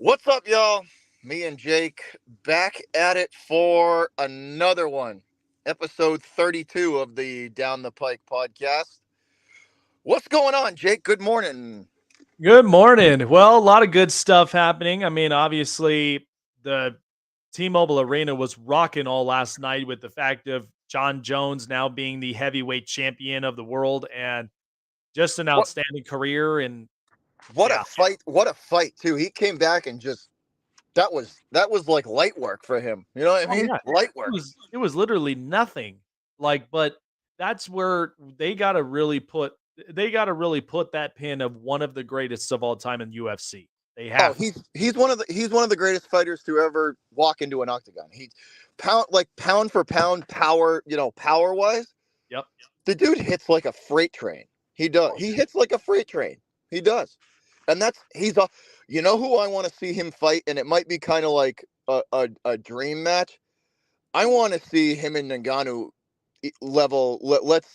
What's up, y'all? Me and Jake back at it for another one. Episode 32 of the Down the Pike podcast. What's going on, Jake? Good morning. Good morning. Well, a lot of good stuff happening. I mean, obviously, the T-Mobile Arena was rocking all last night with the fact of John Jones now being the heavyweight champion of the world and just an What outstanding career. And what a yeah, fight. What a fight, too. He came back and just that was like light work for him. You know what I oh mean? yeah, Light it work. was literally nothing. But that's where they got to really put that pin of one of the greatest of all time in UFC. They Oh, have to. he's one of the greatest fighters to ever walk into an octagon. He's pound for pound power, power wise. Yep. The dude hits like a freight train. He does. Oh He hits like a freight train. He does. And he's a, who I want to see him fight, and it might be kind of like a dream match. I want to see him and Ngannou level. Let's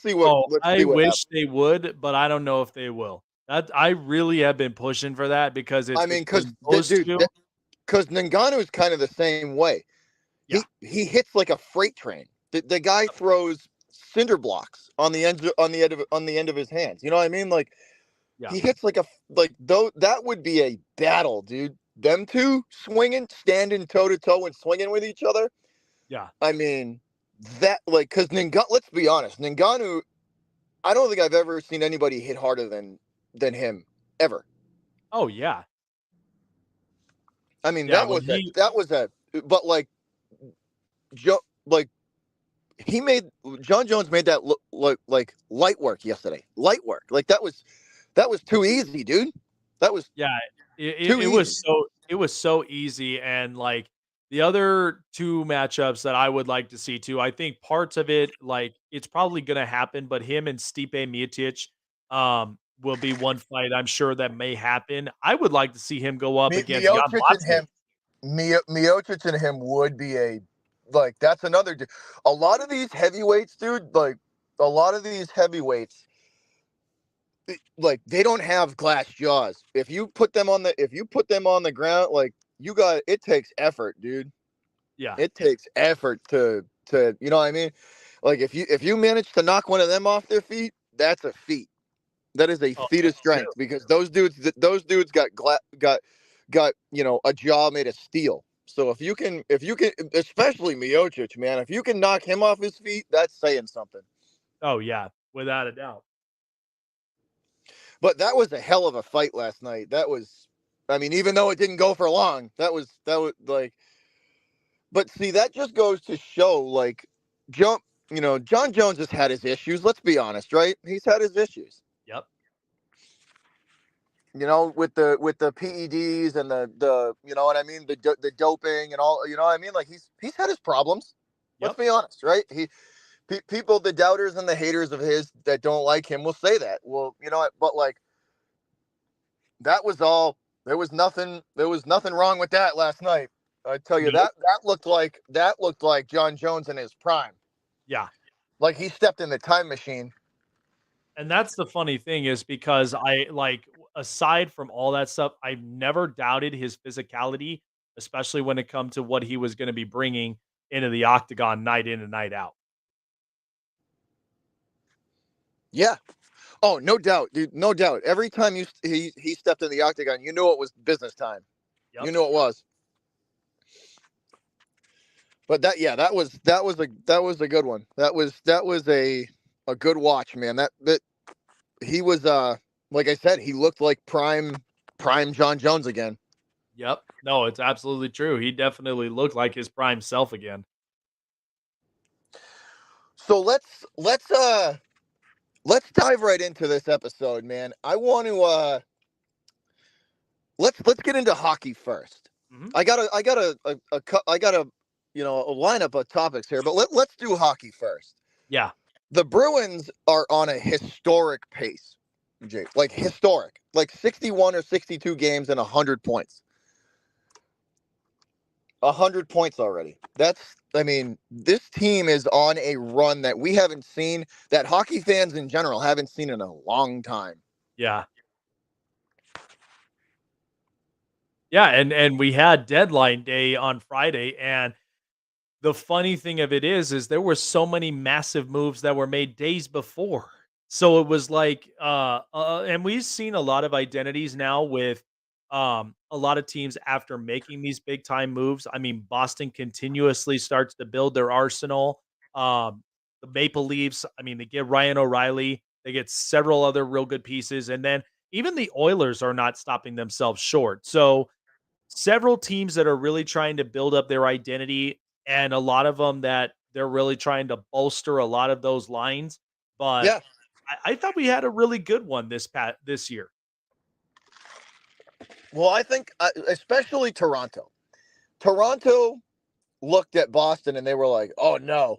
see what Oh, let's I see what happens. wish they would, but I don't know if they will. That I really have been pushing for that because I it's mean, been those dude, 2. because Ngannou is kind of the same way. He Yeah. he hits like a freight train. The guy throws cinder blocks on the end of his hands. You know what I mean? Like Yeah. he hits like though that would be a battle, dude. Them two swinging, standing toe to toe, and swinging with each other. Yeah. I mean that like because Ngannou. Let's be honest, Ngannou. I don't think I've ever seen anybody hit harder than him ever. Oh, yeah. I mean Yeah, when he that was a but Joe like he made John Jones made that look like light work yesterday. Light work. Like that was too easy, dude. That was yeah, it it too it easy. was so easy, and, like, the other 2 matchups that I would like to see too, I think parts of it, like, it's probably gonna happen, but him and Stipe Miocic, will be one fight I'm sure that may happen. I would like to see him go up against Jan Miocic and Blachowicz. him, Miocic and him would be a like that's another. A lot of these heavyweights, dude. Like a lot of these heavyweights, like they don't have glass jaws. If you put them on the ground, like it takes effort, dude. Yeah. It takes effort to you know what I mean. Like if you manage to knock one of them off their feet, that's a feat. That is a Oh, feat of that's true. strength because those dudes got a jaw made of steel. So if you can especially Miocic, man, if you can knock him off his feet, that's saying something. Oh, yeah, without a doubt. But that was a hell of a fight last night. That was, I mean, even though it didn't go for long, that was like. But see, that just goes to show, like, John, John Jones has had his issues. Let's be honest, right? He's had his issues. Yep. With the PEDs and the you know what I mean, the doping and all. You know what I mean? Like he's had his problems. Let's Yep. be honest, right? People, the doubters and the haters of his that don't like him will say that. Well, you know what? But like that was all. There was nothing wrong with that last night. I tell you Nope. that looked like John Jones in his prime. Yeah. Like he stepped in the time machine. And that's the funny thing is because aside from all that stuff, I've never doubted his physicality, especially when it come to what he was gonna be bringing into the octagon night in and night out. Yeah. Oh, no doubt, dude. No doubt. Every time he stepped in the octagon, you knew it was business time. Yep. You knew it was. But that was a good one. That was a good watch, man. That he was like I said, he looked like prime John Jones again. Yep. No, it's absolutely true. He definitely looked like his prime self again. So let's dive right into this episode, man. I want to let's get into hockey first. Mhm. I got a a lineup of topics here, but let's do hockey first. Yeah. The Bruins are on a historic pace, Jake. Like historic, like 61 or 62 games and 100 points. 100 points already. I mean, this team is on a run that we haven't seen, that hockey fans in general haven't seen in a long time. Yeah. Yeah, and we had deadline day on Friday, and the funny thing of it is there were so many massive moves that were made days before. So it was like, and we've seen a lot of identities now with a lot of teams after making these big time moves. I mean, Boston continuously starts to build their arsenal. The Maple Leafs, I mean, they get Ryan O'Reilly, they get several other real good pieces, and then even the Oilers are not stopping themselves short. So several teams that are really trying to build up their identity, and a lot of them that they're really trying to bolster a lot of those lines. But Yeah. I thought we had a really good one this year. Well, I think especially Toronto. Toronto looked at Boston and they were like, "Oh no."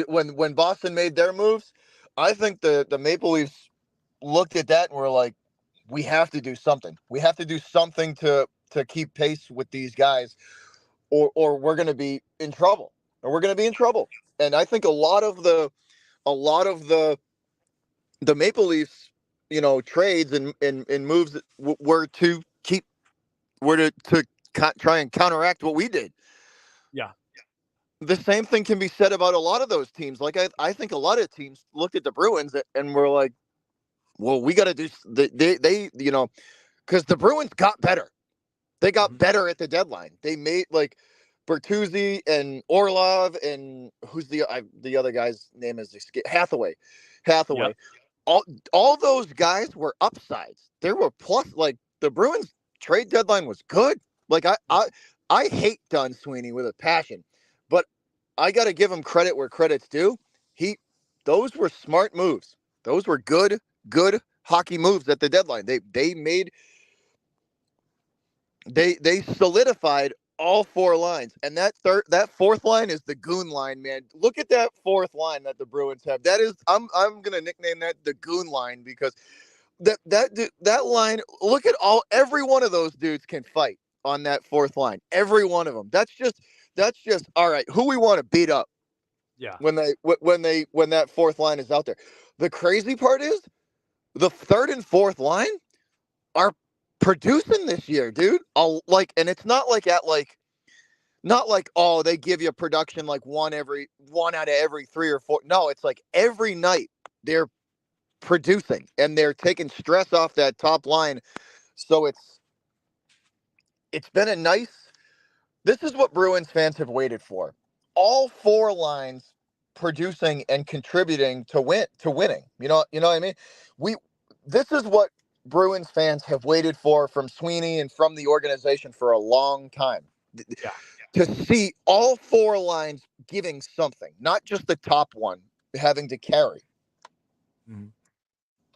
When Boston made their moves, I think the Maple Leafs looked at that and were like, "We have to do something. We have to do something to keep pace with these guys, or we're going to be in trouble. Or we're going to be in trouble." And I think a lot of the Maple Leafs, trades and moves that were to keep were to try and counteract what we did. Yeah. The same thing can be said about a lot of those teams. Like I think a lot of teams looked at the Bruins and were like, "Well, we got to do." They because the Bruins got better. They got Mhm. better at the deadline. They made like Bertuzzi and Orlov and who's the other guy's name is Hathaway. Yep. Hathaway. All all those guys were upsides. There were plus like the Bruins trade deadline was good. Like Yeah. I hate Don Sweeney with a passion, but I got to give him credit where credit's due. He those were smart moves. Those were good hockey moves at the deadline. They solidified all four lines, and that fourth line is the goon line, man. Look at that fourth line that the Bruins have. That is, I'm gonna nickname that the goon line because that line. Look at every one of those dudes can fight on that fourth line. Every one of them. That's just all right. Who we want to beat up Yeah. when that fourth line is out there. The crazy part is the third and fourth line are producing this year, dude. And it's not like oh they give you production like one out of every three or four. No, it's like every night they're producing and they're taking stress off that top line. So it's been a nice. This is what Bruins fans have waited for. All four lines producing and contributing to winning. You know what I mean? We This is what Bruins fans have waited for from Sweeney and from the organization for a long time. Yeah. To see all four lines giving something, not just the top one having to carry. Mhm.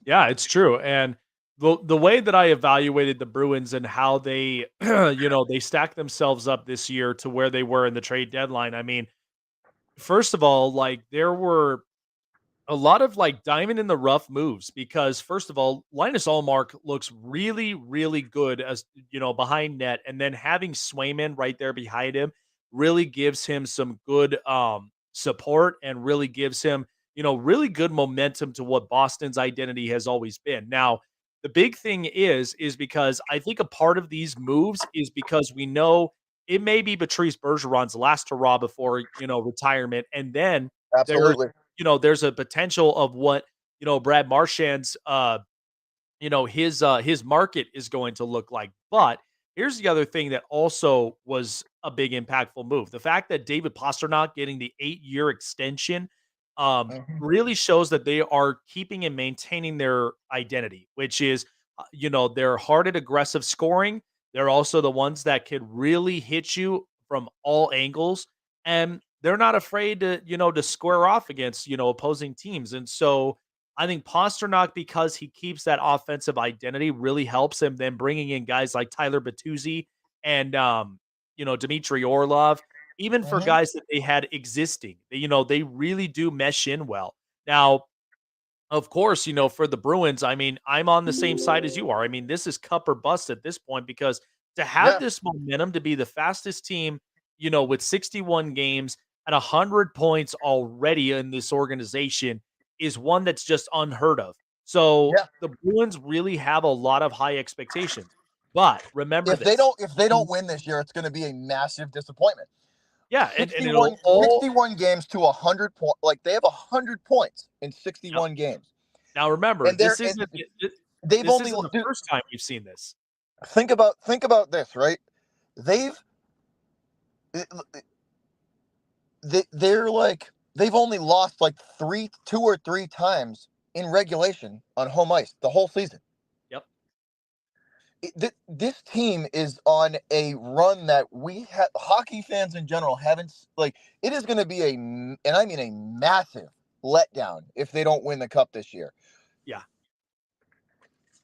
Yeah, it's true. And the way that I evaluated the Bruins and how they, they stacked themselves up this year to where they were in the trade deadline. I mean, first of all, like there were a lot of like diamond in the rough moves because first of all, Linus Allmark looks really, really good as behind net, and then having Swayman right there behind him really gives him some good support and really gives him really good momentum to what Boston's identity has always been. Now, the big thing is because I think a part of these moves is because we know it may be Patrice Bergeron's last hurrah before retirement, and then there's Absolutely. there's a potential of what, Brad Marchand's, his market is going to look like. But here's the other thing that also was a big impactful move. The fact that David Pastrnak getting the 8-year extension Mhm. really shows that they are keeping and maintaining their identity, which is, they're hard at aggressive scoring. They're also the ones that could really hit you from all angles. And they're not afraid to square off against, opposing teams. And so I think Pasternak, because he keeps that offensive identity, really helps him. Then bringing in guys like Tyler Bertuzzi and Dmitry Orlov, even for Mhm. guys that they had existing, they really do mesh in well. Now, of course, for the Bruins, I mean, I'm on the same side as you are. I mean, this is cup or bust at this point because to have Yeah. this momentum to be the fastest team, with 61 games at 100 points already in this organization is one that's just unheard of. So Yeah. the Bruins really have a lot of high expectations. But remember this. If they don't win this year, it's going to be a massive disappointment. Yeah, and it'll 61, all 61 games to 100 points. Like they have 100 points in yep. 61 games, Now remember, and they've this only isn't the dude, first time we've seen this. think about this, right? They've they're like they've only lost like 2 or 3 times in regulation on home ice the whole season. Yep. This team is on a run that we hockey fans in general haven't like. It is going to be and I mean a massive letdown if they don't win the cup this year. Yeah.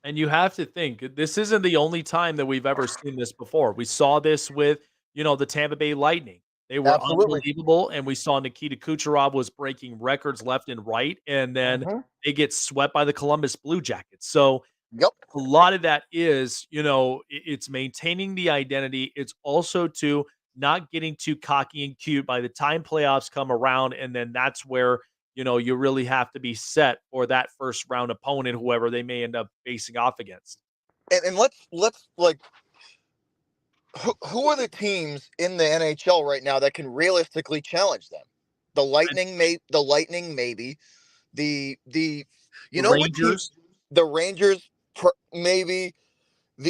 And you have to think this isn't the only time that we've ever seen this before. We saw this with, the Tampa Bay Lightning. They were Absolutely. unbelievable, and we saw Nikita Kucherov was breaking records left and right, and then Hmm. they get swept by the Columbus Blue Jackets. So Yep. a lot of that is, it's maintaining the identity. It's also to not getting too cocky and cute by the time playoffs come around. And then that's where, you really have to be set for that first round opponent, whoever they may end up facing off against. And let's like who are the teams in the NHL right now that can realistically challenge them? And The Lightning maybe. The you the know what team? Rangers, The Rangers maybe.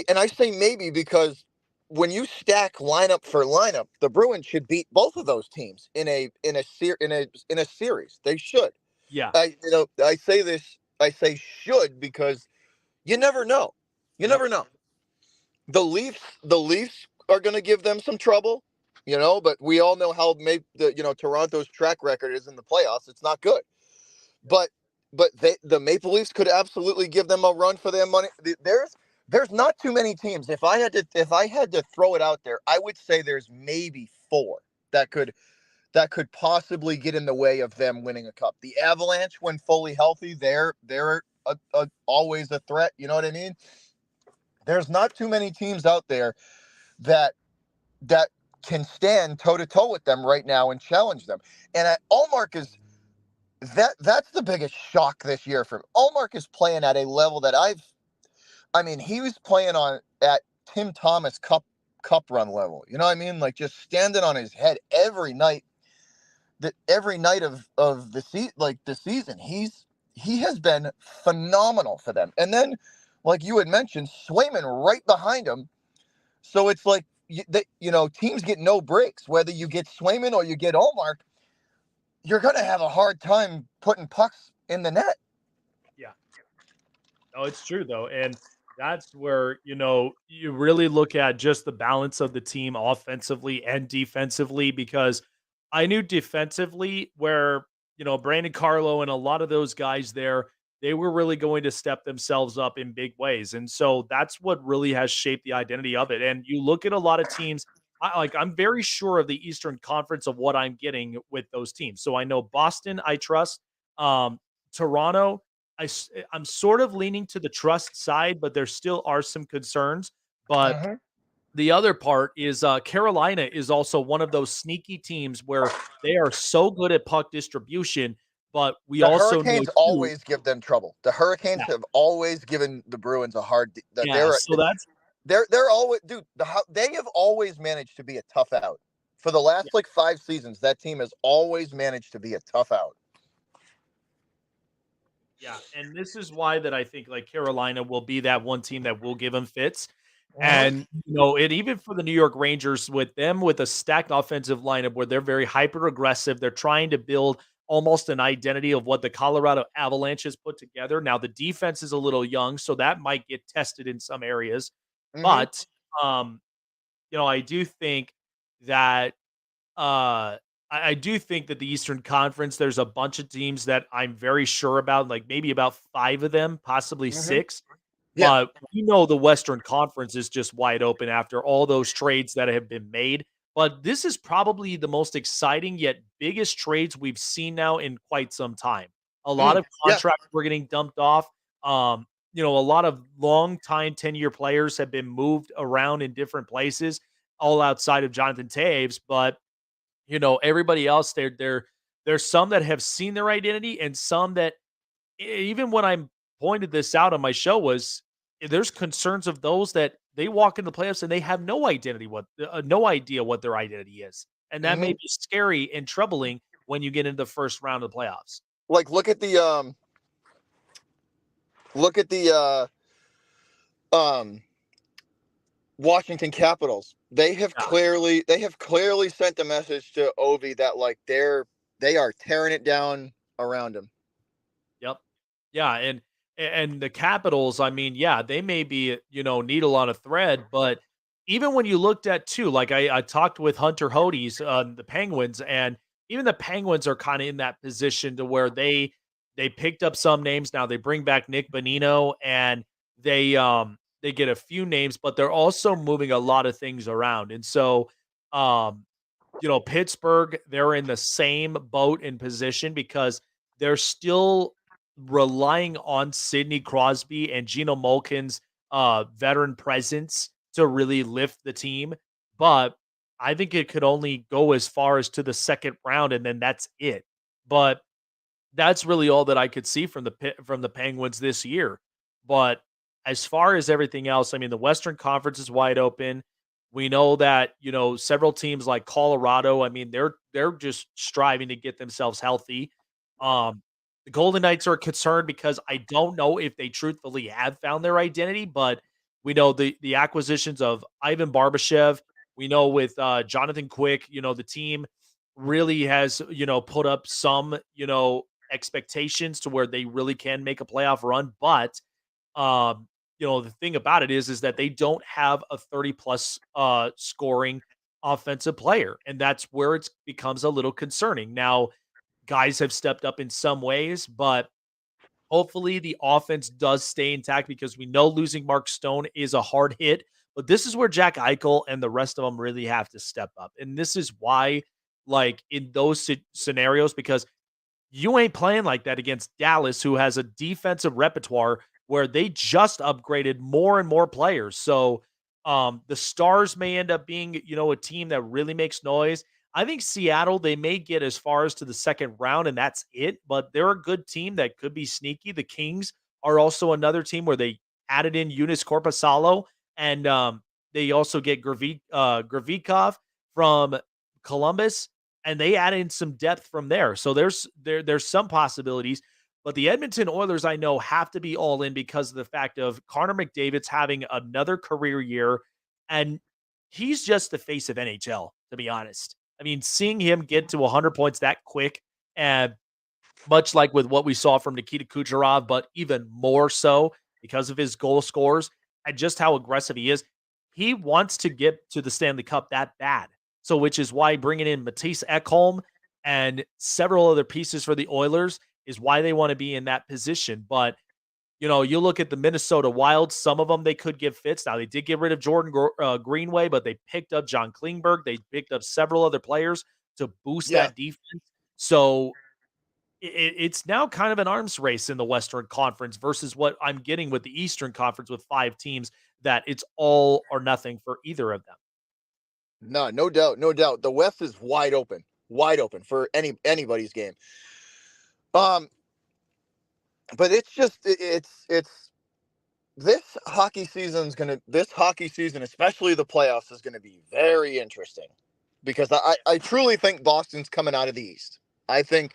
And I say maybe because when you stack lineup for lineup, the Bruins should beat both of those teams in a series. They should. yeah, I say this. I say should because you never know. You yep, never know. The Leafs are going to give them some trouble, but we all know how Toronto's track record is in the playoffs. It's not good. yep. But the Maple Leafs could absolutely give them a run for their money. There's not too many teams. If I had to throw it out there, I would say there's maybe 4 that could possibly get in the way of them winning a cup. The Avalanche, when fully healthy, they're always a threat. You know what I mean? There's not too many teams out there that that can stand toe to toe with them right now and challenge them. And Allmark is that's the biggest shock this year for him. Allmark is playing at a level that I mean, he was playing on at Tim Thomas cup run level. You know what I mean? Like just standing on his head every night. Every night of the season, he has been phenomenal for them. And then, like you had mentioned, Swayman right behind him. So it's like teams get no breaks. Whether you get Swayman or you get Allmark, you're gonna have a hard time putting pucks in the net. Yeah. Oh, it's true though, and that's where, you really look at just the balance of the team offensively and defensively because I knew defensively where, Brandon Carlo and a lot of those guys there, they were really going to step themselves up in big ways. And so that's what really has shaped the identity of it. And you look at a lot of teams, I'm very sure of the Eastern Conference of what I'm getting with those teams. So I know Boston, I trust. Toronto, I'm sort of leaning to the trust side, but there still are some concerns. But Mhm. the other part is Carolina is also one of those sneaky teams where they are so good at puck distribution, but we The also know Hurricanes too. always give them trouble. The Hurricanes Yeah, have always given the Bruins a hard. That yeah. So that's they're always dude. They have always managed to be a tough out for the last like 5 seasons. That team has always managed to be a tough out. yeah, and this is why that I think like Carolina will be that one team that will give them fits. Mhm. And and even for the New York Rangers, with them with a stacked offensive lineup where they're very hyper aggressive, they're trying to build almost an identity of what the Colorado Avalanche has put together. Now the defense is a little young, so that might get tested in some areas. Mhm. But um, I do think that I do think that the Eastern Conference, there's a bunch of teams that I'm very sure about, like maybe about 5 of them, possibly Mhm. 6. Yeah. But we know the Western Conference is just wide open after all those trades that have been made. But this is probably the most exciting yet biggest trades we've seen now in quite some time. A lot of Yeah. contracts were getting dumped off. A lot of long time 10-year players have been moved around in different places, all outside of Jonathan Taves. But everybody else there's some that have seen their identity and some that even when I'm pointed this out on my show was there's concerns of those that they walk into the playoffs and they have no idea what their identity is, and that may Hmm. be scary and troubling when you get into the first round of the playoffs. Like look at the um Washington Capitals. Yeah. They have clearly sent a message to Ovi that like they are tearing it down around him. Yep. Yeah, and the Capitals, I mean, yeah, they may be, needle on a thread, but even when you looked at too, like I talked with Hunter Hodes, the Penguins, and even the Penguins are kind of in that position to where they picked up some names. Now they bring back Nick Bonino and they get a few names, but they're also moving a lot of things around. And so um Pittsburgh, they're in the same boat and position because they're still relying on Sidney Crosby and Geno Malkin's veteran presence to really lift the team. But I think it could only go as far as to the second round, and then that's it. But that's really all that I could see from the Penguins this year. But as far as everything else, I mean, the Western Conference is wide open. We know that, several teams like Colorado, I mean, they're just striving to get themselves healthy. Um, the Golden Knights are concerned because I don't know if they truthfully have found their identity, but we know the acquisitions of Ivan Barbashev. We know with Jonathan Quick, the team really has, put up some, expectations to where they really can make a playoff run. But the thing about it is that they don't have a 30 plus scoring offensive player. And that's where it becomes a little concerning. Now, guys have stepped up in some ways, but hopefully the offense does stay intact because we know losing Mark Stone is a hard hit. But this is where Jack Eichel and the rest of them really have to step up. And this is why, like in those scenarios, because you ain't playing like that against Dallas, who has a defensive repertoire where they just upgraded more and more players. So the Stars may end up being, a team that really makes noise. I think Seattle, they may get as far as to the second round, and that's it. But they're a good team that could be sneaky. The Kings are also another team where they added in Eunice Corpusalo, and they also get Gravikov from Columbus, and they add in some depth from there. So there's some possibilities. But the Edmonton Oilers, I know, have to be all in because of the fact of Connor McDavid's having another career year, and he's just the face of NHL, to be honest. I mean, seeing him get to 100 points that quick, and much like with what we saw from Nikita Kucherov, but even more so because of his goal scores and just how aggressive he is. He wants to get to the Stanley Cup that bad. So, which is why bringing in Matisse Ekholm and several other pieces for the Oilers is why they want to be in that position. But, you look at the Minnesota Wild, some of them they could give fits. Now, they did get rid of Jordan Greenway, but they picked up John Klingberg. They picked up several other players to boost Yeah. that defense. So, it's now kind of an arms race in the Western Conference versus what I'm getting with the Eastern Conference with 5 teams that it's all or nothing for either of them. No, no doubt, no doubt. The West is wide open for anybody's game. Um, but it's just it's this hockey season, especially the playoffs, is gonna be very interesting because I truly think Boston's coming out of the East. I think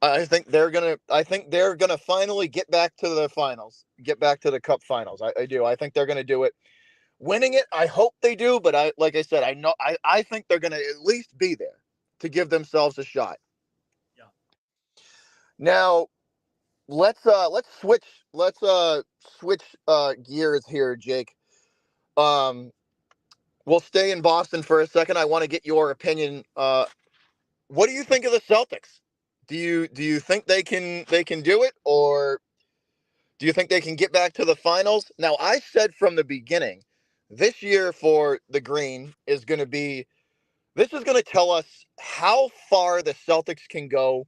I think they're gonna finally get back to the finals, get back to the Cup finals. I do. I think they're gonna do it. Winning it, I hope they do, but like I said, I think they're gonna at least be there to give themselves a shot. Yeah. Now let's switch gears here, Jake. Um we'll stay in Boston for a second. I want to get your opinion. What do you think of the Celtics? Do you think they can do it, or do you think they can get back to the finals? Now, I said from the beginning, this year for the Green is going to be this is going to tell us how far the Celtics can go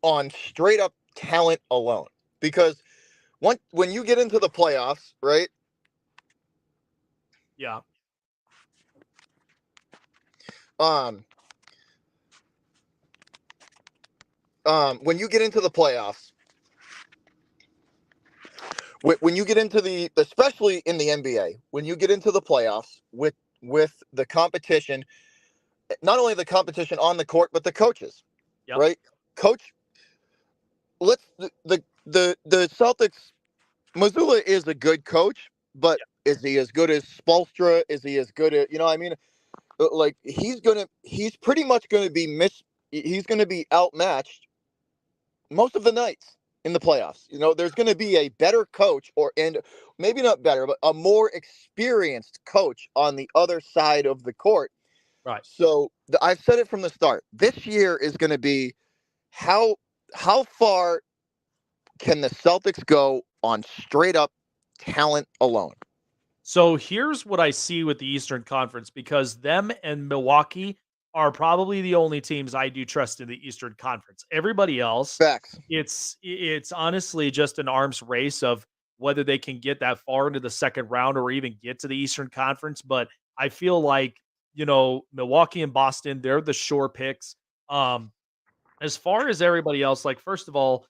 on straight up talent alone. Because when you get into the playoffs, right? Yeah. Um, when you get into the playoffs, when you get into especially in the NBA, when you get into the playoffs with the competition, not only the competition on the court, but the coaches, Yep. right? Coach, let's the Celtics. Missoula is a good coach, but is he as good as Spolstra? Is he as good as I mean? Like he's pretty much gonna be he's gonna be outmatched most of the nights in the playoffs. There's going to be a better coach, and maybe not better, but a more experienced coach on the other side of the court. Right. So I've said it from the start. This year is going to be how how far can the Celtics go on straight up talent alone? So here's what I see with the Eastern Conference because them and Milwaukee are probably the only teams I do trust in the Eastern Conference. Everybody else, Facts. it's honestly just an arms race of whether they can get that far into the second round or even get to the Eastern Conference. But I feel like, Milwaukee and Boston, they're the sure picks. Um, as far as everybody else, like, first of all,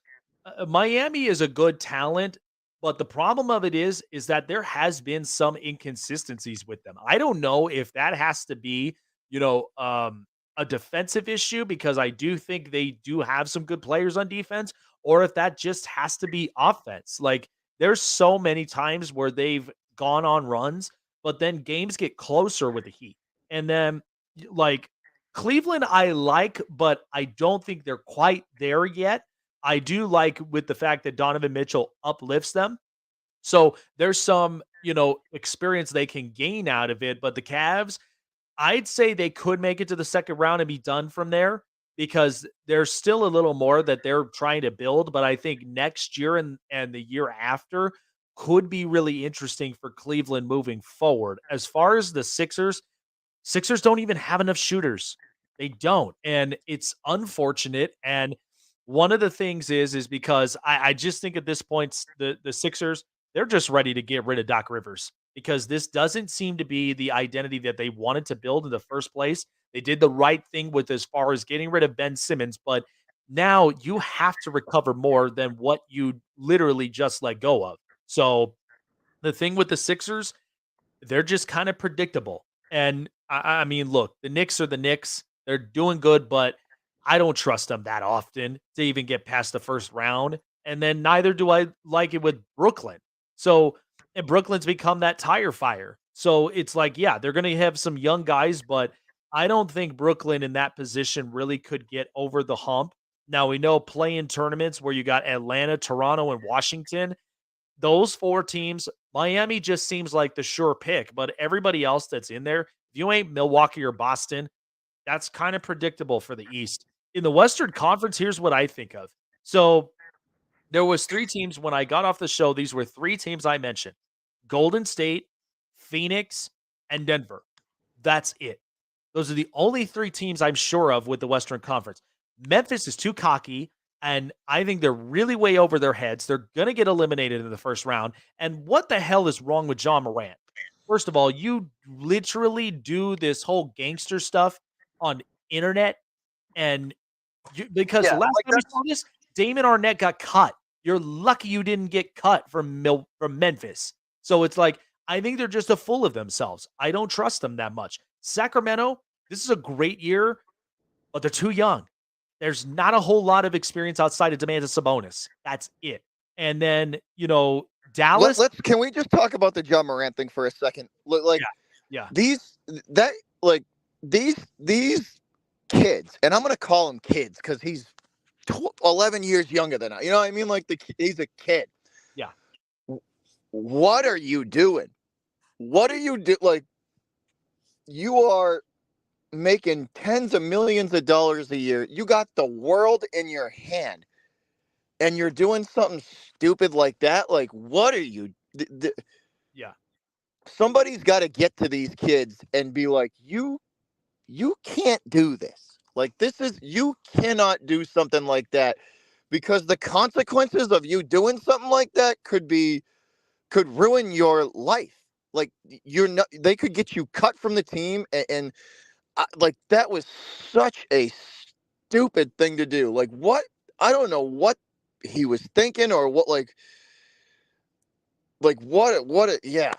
Miami is a good talent, but the problem of it is that there has been some inconsistencies with them. I don't know if that has to be, you know, um, a defensive issue because I do think they do have some good players on defense, or if that just has to be offense. Like, there's so many times where they've gone on runs, but then games get closer with the Heat. And then, like, Cleveland, I like, but I don't think they're quite there yet. I do like with the fact that Donovan Mitchell uplifts them. So there's some, experience they can gain out of it. But the Cavs, I'd say they could make it to the second round and be done from there because there's still a little more that they're trying to build. But I think next year and the year after could be really interesting for Cleveland moving forward. As far as the Sixers don't even have enough shooters. They don't, and it's unfortunate. And one of the things is because I just think at this point the Sixers they're just ready to get rid of Doc Rivers because this doesn't seem to be the identity that they wanted to build in the first place. They did the right thing with as far as getting rid of Ben Simmons, but now you have to recover more than what you literally just let go of. So the thing with the Sixers they're just kind of predictable. And I mean, look, the Knicks are the Knicks. They're doing good, but I don't trust them that often to even get past the first round. And then neither do I like it with Brooklyn. So, and Brooklyn's become that tire fire. So it's like, yeah, they're going to have some young guys, but I don't think Brooklyn in that position really could get over the hump. Now we know play in tournaments where you got Atlanta, Toronto, and Washington those 4 teams, Miami just seems like the sure pick, but everybody else that's in there, if you ain't Milwaukee or Boston, that's kind of predictable for the East. In the Western Conference, here's what I think of. So, there was 3 teams when I got off the show, these were 3 teams I mentioned. Golden State, Phoenix, and Denver. That's it. Those are the only 3 teams I'm sure of with the Western Conference. Memphis is too cocky, and I think they're really way over their heads. They're going to get eliminated in the first round. And what the hell is wrong with John Morant? First of all, you literally do this whole gangster stuff on internet and because Yeah, the last like time we saw that's this, Damon Arnett got cut. You're lucky you didn't get cut from Memphis. So it's like I think they're just a fool of themselves. I don't trust them that much. Sacramento, this is a great year, but they're too young. There's not a whole lot of experience outside of Demantis Sabonis. That's it. And then, Dallas. let's can we just talk about the John Morant thing for a second? Like Yeah. Yeah. these that like these kids, and I'm gonna call him kids because he's 11 years younger than I. You know what I mean? Like he's a kid. Yeah. What are you doing? What are you do? Like you are making tens of millions of dollars a year. You got the world in your hand, and you're doing something stupid like that. Like what are you? Yeah. Somebody's got to get to these kids and be like, you can't do this. Like this is you cannot do something like that because the consequences of you doing something like that could ruin your life. Like you're not they could get you cut from the team and like that was such a stupid thing to do. Like what I don't know what he was thinking or what like. like yeah.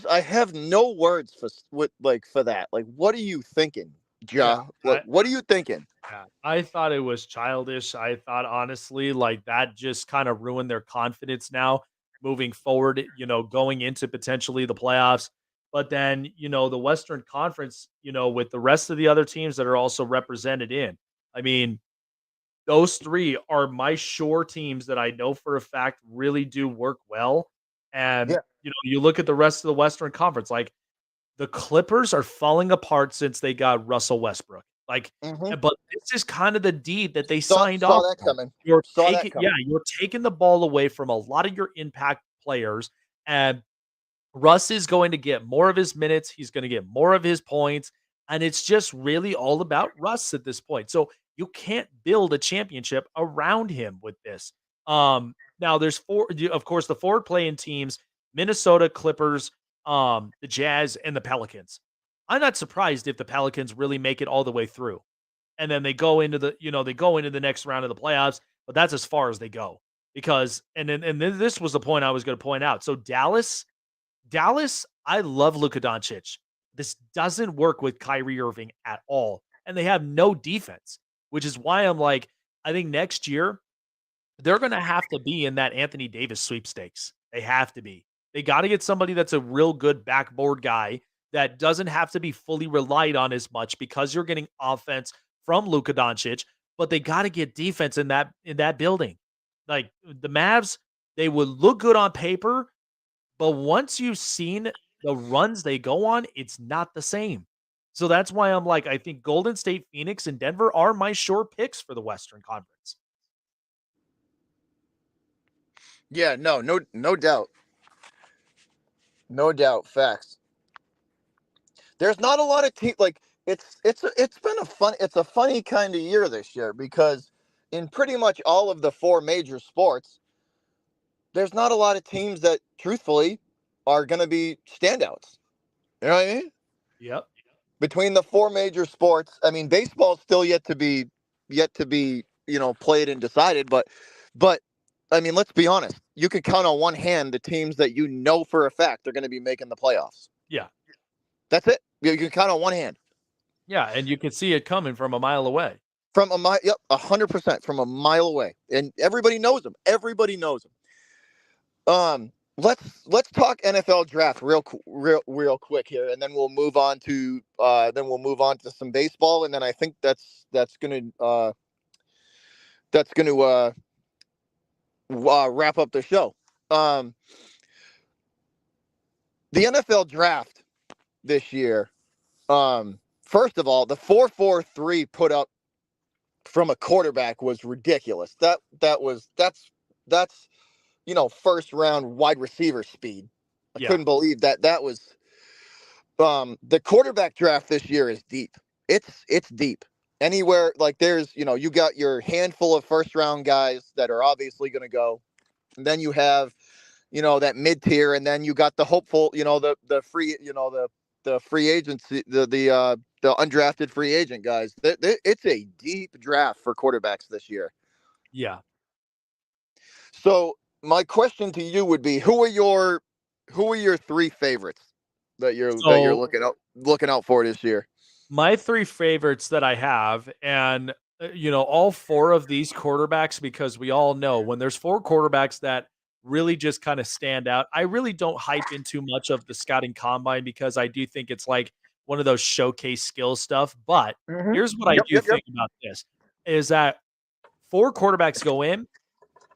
I have no words for that. Like, what are you thinking, Yeah, Ja? What are you thinking? yeah, I thought it was childish. I thought honestly, like that just kind of ruined their confidence now moving forward, going into potentially the playoffs. But then, the Western Conference, with the rest of the other teams that are also represented in. I mean, those 3 are my sure teams that I know for a fact really do work well. And, Yeah. you look at the rest of the Western Conference, like the Clippers are falling apart since they got Russell Westbrook. Like, Mm-hmm. but this is kind of the deed that they Saw signed saw off that on. coming. You're Saw that taking yeah, coming. you're taking the ball away from a lot of your impact players, and Russ is going to get more of his minutes, he's gonna get more of his points, and it's just really all about Russ at this point. So, you can't build a championship around him with this. Now there's 4 of course, the forward playing teams, Minnesota, Clippers, the Jazz, and the Pelicans. I'm not surprised if the Pelicans really make it all the way through, and then they go into the next round of the playoffs, but that's as far as they go because and then this was the point I was gonna point out. So Dallas, I love Luka Doncic. This doesn't work with Kyrie Irving at all, and they have no defense, which is why I'm like, I think next year they're gonna have to be in that Anthony Davis sweepstakes. They have to be. They gotta get somebody that's a real good backboard guy that doesn't have to be fully relied on as much because you're getting offense from Luka Doncic, but they gotta get defense in that building. Like the Mavs, they would look good on paper, but once you've seen the runs they go on, it's not the same. So that's why I'm like, I think Golden State, Phoenix, and Denver are my sure picks for the Western Conference. Yeah, no doubt. No doubt. Facts. There's not a lot of team like it's been it's a funny kind of year this year because in pretty much all of the 4 major sports, there's not a lot of teams that truthfully are going to be standouts. You know what I mean? Yep. Between the 4 major sports, I mean baseball's still yet to be, played and decided, but I mean, let's be honest. You can count on one hand the teams that you know for a fact are going to be making the playoffs. Yeah. That's it. You can count on one hand. Yeah, and you can see it coming from a mile away. From a mile, yep, 100% from a mile away, and everybody knows them. Everybody knows them. Let's talk NFL draft real quick here, and then we'll move on to some baseball, and then I think that's gonna wrap up the show. Um, the NFL draft this year. First of all, the 4.43 put up from a quarterback was ridiculous. That's first round wide receiver speed. I Yeah. couldn't believe that was the quarterback draft this year is deep. It's deep. Anywhere like there's, you got your handful of first round guys that are obviously going to go. And then you have, that mid tier, and then you got the hopeful, the free, the free agency, the undrafted free agent guys. It's a deep draft for quarterbacks this year. Yeah. So my question to you would be, who are your 3 favorites that you're So looking out for this year? my 3 favorites that I have, and, all 4 of these quarterbacks, because we all know when there's 4 quarterbacks that really just kinda stand out, I really don't hype in too much of the scouting combine because I do think it's like one of those showcase skill stuff, but Mm-hmm. here's what I Yep, do yep, yep. think about this, is that 4 quarterbacks go in,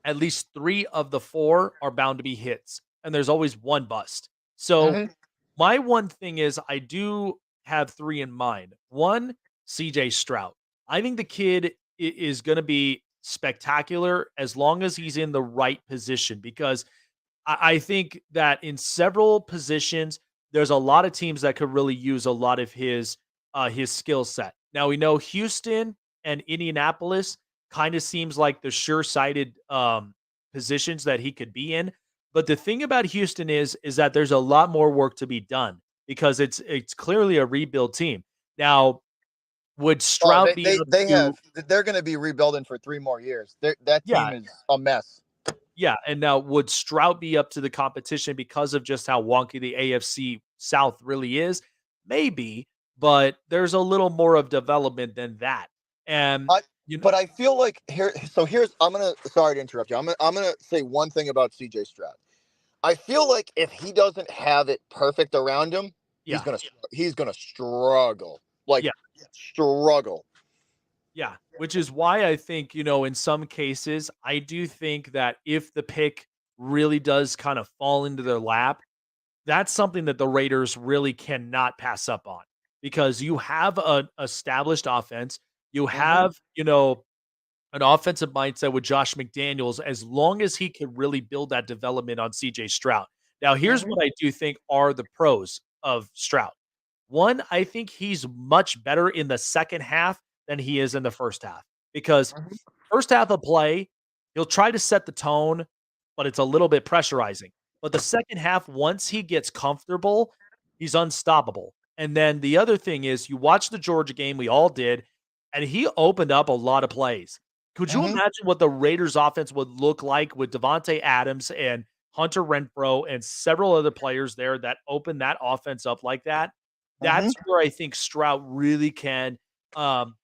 at least 3 of the 4 are bound to be hits, and there's always 1 bust. So, Mm-hmm. my one thing is I do have 3 in mind. 1, CJ Stroud. I think the kid is gonna be spectacular as long as he's in the right position because I think that in several positions, there's a lot of teams that could really use a lot of his skill set. Now we know Houston and Indianapolis kind of seems like the sure-sighted positions that he could be in. But the thing about Houston is that there's a lot more work to be done because it's clearly a rebuild team. Now, would Oh, Stroud they be they able they have to? they're going to be rebuilding for 3 more years. That Yeah, team is a mess. Yeah, and now would Stroud be up to the competition because of just how wonky the AFC South really is? Maybe, but there's a little more of development than that. And I, you but I feel like here. So here's. I'm gonna. Sorry to interrupt you. I'm gonna say one thing about C.J. Stroud. I feel like if he doesn't have it perfect around him, yeah, he's gonna struggle. Like yeah, struggle. yeah, which is why I think, in some cases, I do think that if the pick really does kind of fall into their lap, that's something that the Raiders really cannot pass up on because you have an established offense. You Mm-hmm. have, an offensive mindset with Josh McDaniels as long as he can really build that development on CJ Stroud. Now, here's Mm-hmm. what I do think are the pros of Stroud. One, I think he's much better in the second half than he is in the first half because first half of play, he'll try to set the tone, but it's a little bit pressurizing. But the second half, once he gets comfortable, he's unstoppable. And then the other thing is, you watch the Georgia game, we all did, and he opened up a lot of plays. Could you Mm-hmm. imagine what the Raiders offense would look like with Devontae Adams and Hunter Renfro and several other players there that open that offense up like that? Mm-hmm. That's where I think Stroud really can um,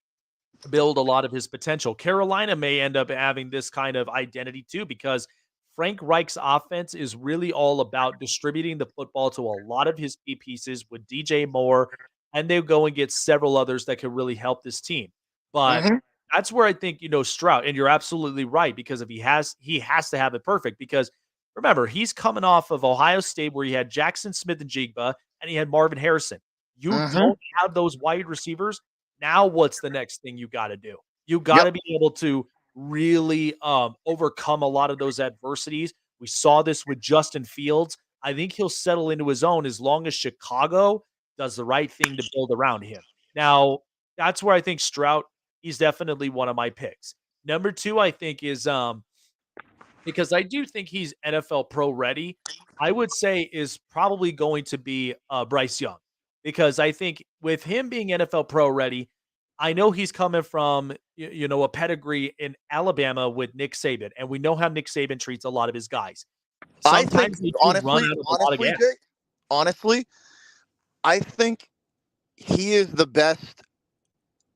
build a lot of his potential. Carolina may end up having this kind of identity too, because Frank Reich's offense is really all about distributing the football to a lot of his key pieces with DJ Moore, and they go and get several others that can really help this team. But Mm-hmm. that's where I think, Stroud, and you're absolutely right, because if he has to have it perfect because remember, he's coming off of Ohio State where he had Jackson Smith and Jigba and he had Marvin Harrison. You Mm-hmm. don't have those wide receivers. Now what's the next thing you gotta do? You Yep. gotta be able to really, overcome a lot of those adversities. We saw this with Justin Fields. I think he'll settle into his own as long as Chicago does the right thing to build around him. Now, that's where I think Stroud, he's definitely one of my picks. Number 2, I think is, because I do think he's NFL pro ready, I would say is probably going to be, Bryce Young, because I think with him being NFL pro ready, I know he's coming from, a pedigree in Alabama with Nick Saban, and we know how Nick Saban treats a lot of his guys. I think Sometimes they do run honestly, out of a lot of honestly, gas. Jake, honestly, I think he is the best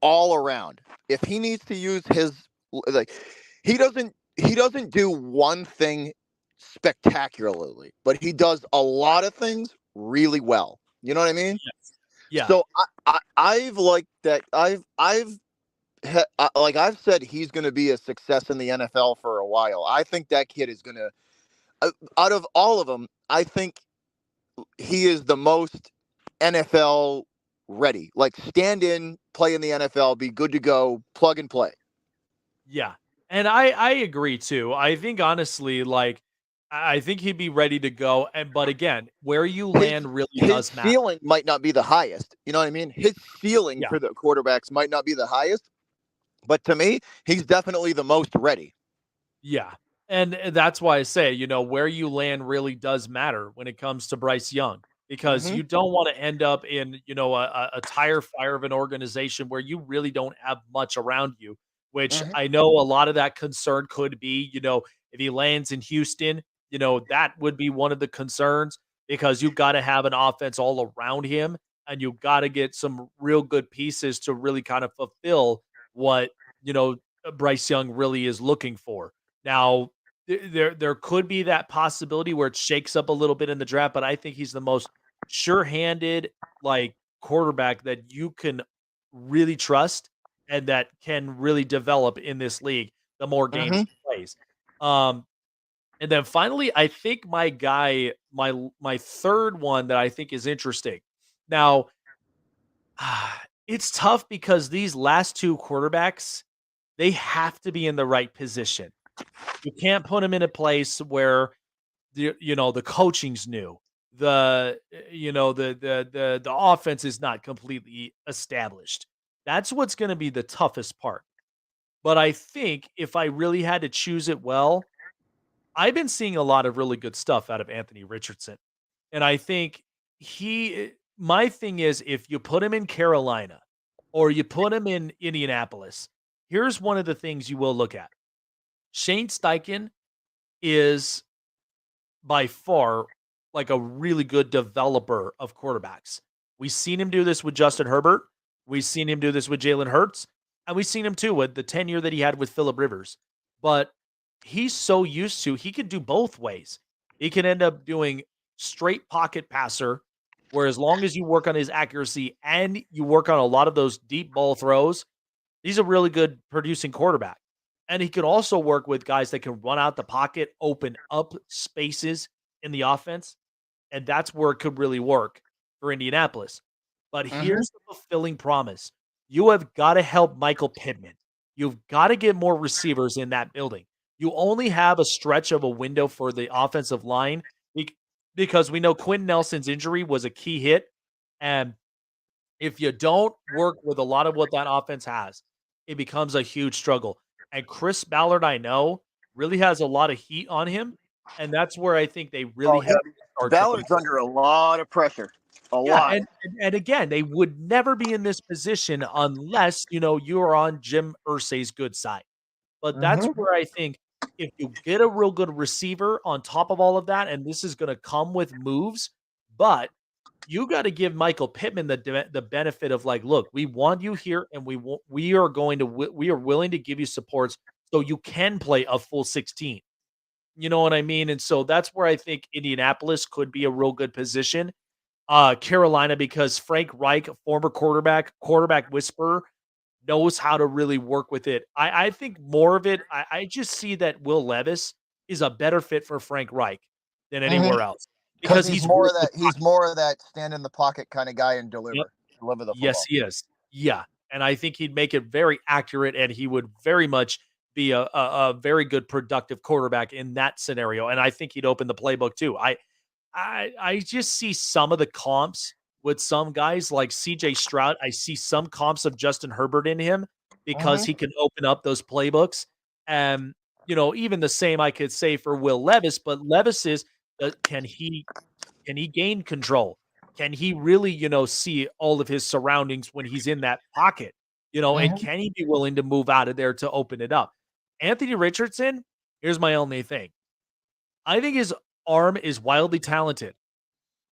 all around. If he needs to use his like he doesn't do one thing spectacularly, but he does a lot of things really well. You know what I mean? Yes. Yeah. So I've liked that I've said he's going to be a success in the NFL for a while. I think that kid is going to out of all of them, I think he is the most NFL ready. Like stand in, play in the NFL, be good to go, plug and play. Yeah. And I agree too. I think honestly, like, I think he'd be ready to go, and but again, where you His land really his does matter. ceiling might not be the highest. You know what I mean? His ceiling Yeah. for the quarterbacks might not be the highest, but to me, he's definitely the most ready. Yeah. And that's why I say, where you land really does matter when it comes to Bryce Young, because Mm-hmm. you don't want to end up in, a tire fire of an organization where you really don't have much around you, which Mm-hmm. I know a lot of that concern could be, if he lands in Houston, that would be one of the concerns because you've got to have an offense all around him and you've got to get some real good pieces to really kind of fulfill what, you know, Bryce Young really is looking for. Now, there could be that possibility where it shakes up a little bit in the draft, but I think he's the most sure-handed, like, quarterback that you can really trust and that can really develop in this league the more games Mm-hmm. he plays. Um, and then finally, I think my guy, my third one that I think is interesting. Now, it's tough because these last 2 quarterbacks, they have to be in the right position. You can't put him in a place where the coaching's new. The offense is not completely established. That's what's going to be the toughest part. But I think if I really had to choose it well, I've been seeing a lot of really good stuff out of Anthony Richardson. And I think my thing is if you put him in Carolina or you put him in Indianapolis, here's one of the things you will look at. Shane Steichen is by far like a really good developer of quarterbacks. We've seen him do this with Justin Herbert. We've seen him do this with Jalen Hurts. And we've seen him too with the tenure that he had with Phillip Rivers. But he's so used to, he could do both ways. He can end up doing straight pocket passer, where as long as you work on his accuracy and you work on a lot of those deep ball throws, he's a really good producing quarterback. And he could also work with guys that can run out the pocket, open up spaces in the offense. And that's where it could really work for Indianapolis. But Hmm. here's the fulfilling promise: you have got to help Michael Pittman. You've got to get more receivers in that building. You only have a stretch of a window for the offensive line because we know Quinn Nelson's injury was a key hit. And if you don't work with a lot of what that offense has, it becomes a huge struggle. And Chris Ballard, I know, really has a lot of heat on him. And that's where I think they really Oh, have to start to Ballard's under a lot of pressure. A yeah, lot. and again, they would never be in this position unless, you're on Jim Irsay's good side. But that's Hmm. where I think if you get a real good receiver on top of all of that, and this is gonna come with moves, but you gotta give Michael Pittman the benefit of like, "Look, we want you here, and we are going to we are willing to give you supports so you can play a full 16." You know what I mean? And so that's where I think Indianapolis could be a real good position. Carolina, because Frank Reich, former quarterback whisperer, knows how to really work with it. I think more of it. I just see that Will Levis is a better fit for Frank Reich than Hmm. anywhere else Because because he's he's more of worked with that. He's more of that stand in the pocket kind of guy and Yep. deliver the Yes, football. he is. Yeah, and I think he'd make it very accurate, and he would very much be a very good productive quarterback in that scenario. And I think he'd open the playbook too. I just see some of the comps with some guys like CJ Stroud. I see some comps of Justin Herbert in him because Hmm. he can open up those playbooks. And, even the same I could say for Will Levis, but Levis is can he gain control? Can he really, see all of his surroundings when he's in that pocket? And Hmm. can he be willing to move out of there to open it up? Anthony Richardson, here's my only thing. I think his arm is wildly talented,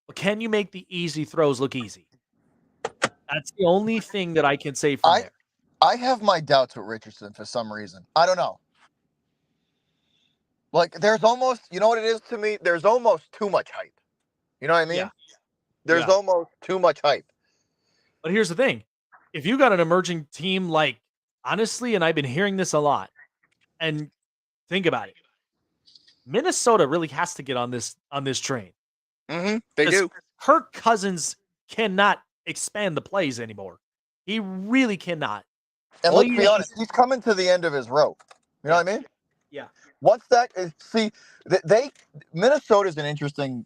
but can you make the easy throws look easy? That's the only thing that I can say from I there. I have my doubts with Richardson for some reason. I don't know. Like there's almost, you know what it is to me? There's almost too much hype. You know what I Yeah, mean? There's yeah. almost too much hype. But here's the thing. If you got an emerging team like honestly, and I've been hearing this a lot, and think about it, Minnesota really has to get on this train They because do. Kirk Cousins cannot expand the plays anymore. He really cannot. And All let's you be need is honest, he's coming to the end of his rope. You know yeah, what I mean? yeah, Once that is, see, they Minnesota's an interesting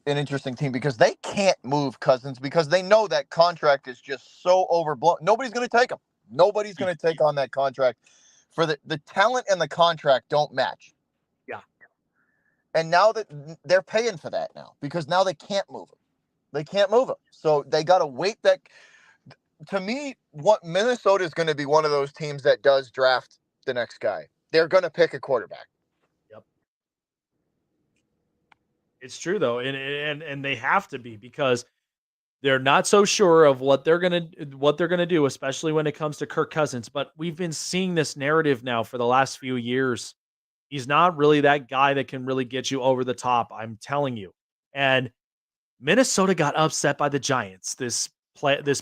team because they can't move Cousins because they know that contract is just so overblown. Nobody's going to take him. Nobody's yeah, going to take on that contract for the talent and the contract don't match. yeah. And now that they're paying for that now because now they can't move him. They can't move him. So they got to wait that to me what Minnesota is going to be one of those teams that does draft the next guy. They're going to pick a quarterback. Yep. It's true though, and they have to be because they're not so sure of what they're gonna do, especially when it comes to Kirk Cousins. But we've been seeing this narrative now for the last few years. He's not really that guy that can really get you over the top. I'm telling you. And Minnesota got upset by the Giants this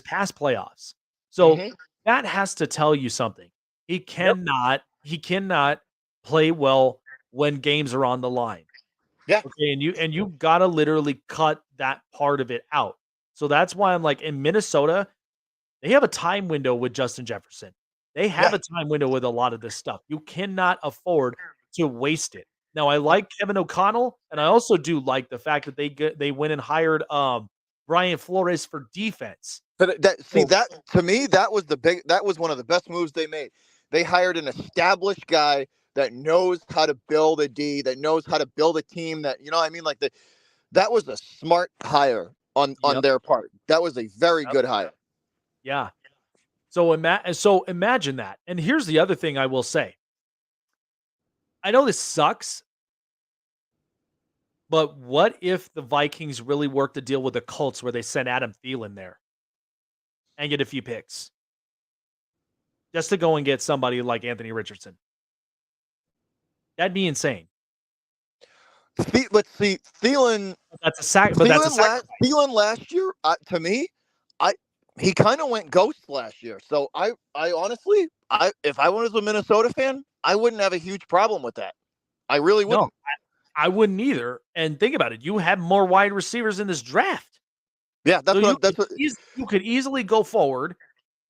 past playoffs. So Mm-hmm. that has to tell you something. He Yep. cannot play well when games are on the line. Yeah. Okay, and you gotta literally cut that part of it out. So that's why I'm like, in Minnesota, they have a time window with Justin Jefferson. They have Yeah. a time window with a lot of this stuff. You cannot afford to waste it. Now, I like Kevin O'Connell, and I also do like the fact that they went and hired Brian Flores for defense. But that see So that to me that was one of the best moves they made. They hired an established guy that knows how to build a D, that knows how to build a team that you know what I mean like that was a smart hire on yep, their part. That was a very yep, good hire. yeah. So imagine that. And here's the other thing I will say. I know this sucks, But what if the Vikings really worked a deal with the Colts where they sent Adam Thielen there and get a few picks just to go and get somebody like Anthony Richardson? That'd be insane. Let's see, Thielen. But that's a sacrifice. Thielen last year, to me, I he kind of went ghost last year. So I honestly, if I was a Minnesota fan, I wouldn't have a huge problem with that. I really No, wouldn't. I wouldn't either. And think about it. You have more wide receivers in this draft. Yeah, So that's what. you could easily go forward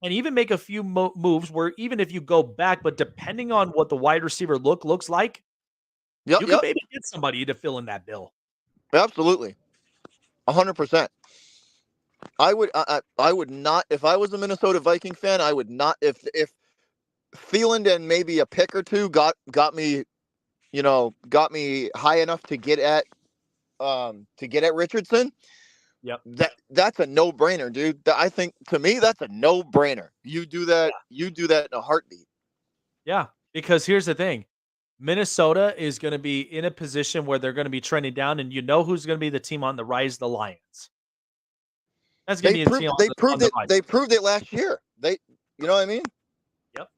and even make a few moves where even if you go back, but depending on what the wide receiver looks like, Yep, you could yep, maybe get somebody to fill in that bill. absolutely, 100%. I would not, if I was a Minnesota Viking fan. I would not, if Thielen and maybe a pick or two got me, got me high enough to get at Richardson. Yep. That's a no brainer, dude. I think, to me, that's a no brainer. You do that. You do that in a heartbeat. Yeah. Because here's the thing. Minnesota is going to be in a position where they're going to be trending down, and you know who's going to be the team on the rise? The Lions. That's going to They be a team proved they on proved the it. rise. They proved it last year. You know what I mean? Yep.